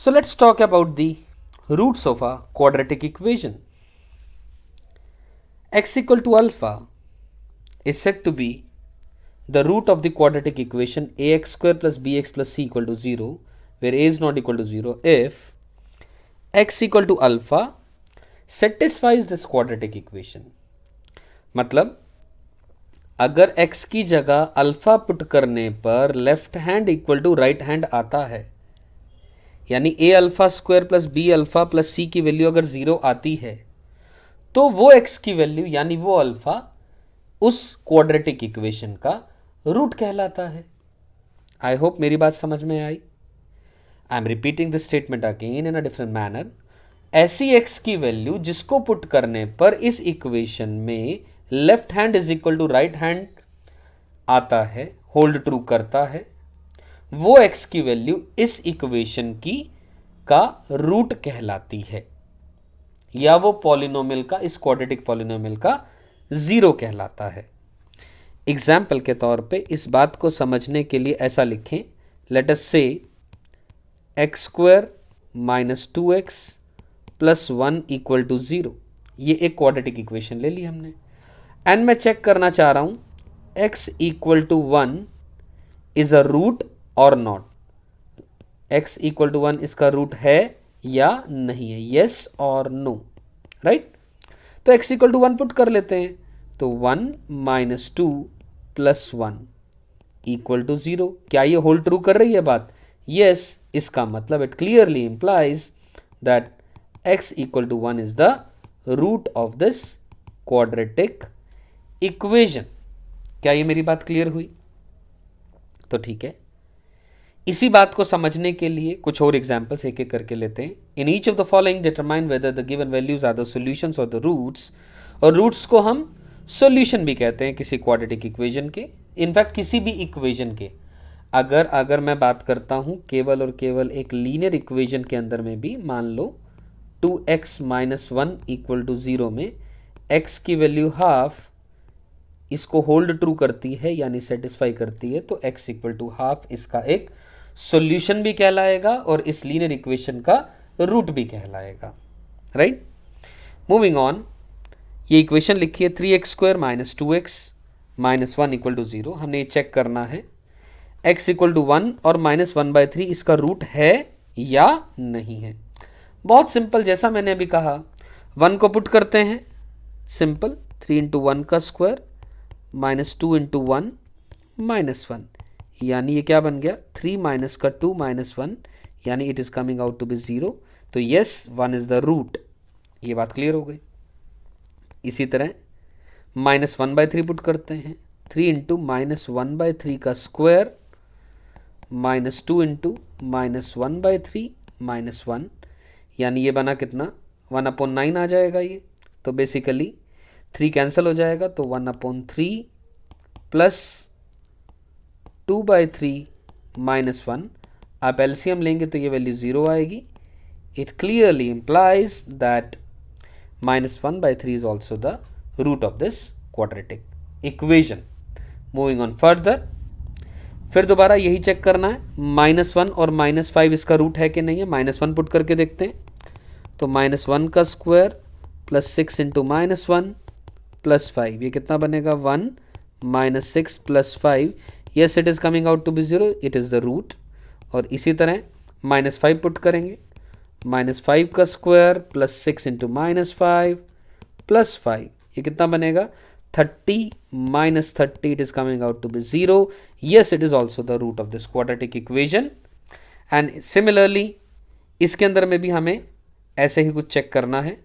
So let's talk about the roots of a quadratic equation. X equal to alpha is said to be the root of the quadratic equation ax square plus bx plus c equal to 0, where a is not equal to 0 if x equal to alpha satisfies this quadratic equation. मतलब अगर x की जगह alpha put करने पर left hand equal to right hand आता है, यानी a alpha square plus b alpha plus c की वैल्यू अगर 0 आती है, तो वो x की वैल्यू यानी वो अल्फा उस क्वाड्रेटिक इक्वेशन का रूट कहलाता है. आई होप मेरी बात समझ में आई. I am repeating this statement again in a different manner. ऐसी x की वैल्यू जिसको पुट करने पर इस इक्वेशन में left hand is equal to right hand आता है, होल्ड ट्रू करता है, वो x की वैल्यू इस इक्वेशन की का रूट कहलाती है, या वो पॉलिनोमियल का, इस क्वाड्रेटिक पॉलिनोमियल का जीरो कहलाता है. एग्जाम्पल के तौर पे इस बात को समझने के लिए ऐसा लिखें, let us say x square minus 2x plus 1 equal to 0. ये एक क्वाड्रेटिक इक्वेशन ले ली हमने, एंड मैं चेक करना चाह रहा हूं x equal to 1 is a root और नॉट. x इक्वल टू 1 इसका रूट है या नहीं है, यस और नो, राइट. तो x इक्वल टू 1 पुट कर लेते हैं, तो 1 माइनस 2 प्लस 1 इक्वल टू 0. क्या ये होल्ड ट्रू कर रही है बात? यस. इसका मतलब it clearly implies that x equal to 1 is the root of this quadratic equation. क्या ये मेरी बात क्लियर हुई? तो ठीक है, इसी बात को समझने के लिए कुछ और एग्जांपल्स एक एक करके लेते हैं. In each of the following determine whether the given values are the solutions और द रूट्स. और रूट्स को हम सॉल्यूशन भी कहते हैं किसी क्वाड्रेटिक इक्वेशन के, इनफैक्ट किसी भी इक्वेशन के. अगर मैं बात करता हूं केवल और केवल एक लीनियर इक्वेशन के अंदर में भी, मान लो 2x माइनस 1 इक्वल टू 0 में x की वैल्यू हाफ इसको होल्ड ट्रू करती है यानी सेटिस्फाई करती है, तो x इक्वल टू हाफ इसका एक सॉल्यूशन भी कहलाएगा और इस लीनियर इक्वेशन का रूट भी कहलाएगा, राइट. मूविंग ऑन, ये इक्वेशन लिखी है 3x square minus 2x minus 1 equal to 0. हमने ये चेक करना है x इक्वल टू 1 और माइनस 1/3 इसका रूट है या नहीं है. बहुत सिंपल, जैसा मैंने अभी कहा, 1 को पुट करते हैं, सिंपल 3 इंटू 1 का स्क्वायर माइनस 2 इंटू 1 माइनस 1, यानी ये क्या बन गया 3 माइनस का 2 माइनस 1, यानी it is coming out to be 0. तो यस, 1 इज द रूट. ये बात क्लियर हो गई. इसी तरह माइनस 1/3 पुट करते हैं, 3 इंटू माइनस 1/3 का square minus 2 into minus 1/3 minus 1, यानी ये बना कितना 1/9 आ जाएगा ये. तो बेसिकली 3 कैंसिल हो जाएगा, तो 1/3 प्लस 2/3 माइनस 1. आप एलसीएम लेंगे तो ये वैल्यू 0 आएगी. It clearly implies that minus 1/3 is also the root of this quadratic equation. Moving on further, फिर दोबारा यही चेक करना है, -1 और -5 इसका रूट है कि नहीं है. -1 पुट करके देखते हैं, तो -1 का स्क्वायर प्लस 6 इंटू -1 प्लस 5, ये कितना बनेगा 1 minus 6 plus 5. Yes, it is coming out to be 0, it is the root. और इसी तरह -5 पुट करेंगे, -5 का स्क्वायर प्लस 6 इंटू -5 प्लस 5, ये कितना बनेगा 30 minus 30, it is coming out to be 0. Yes, it is also the root of this quadratic equation. And similarly इसके अंदर में भी हमें ऐसे ही कुछ चेक करना है.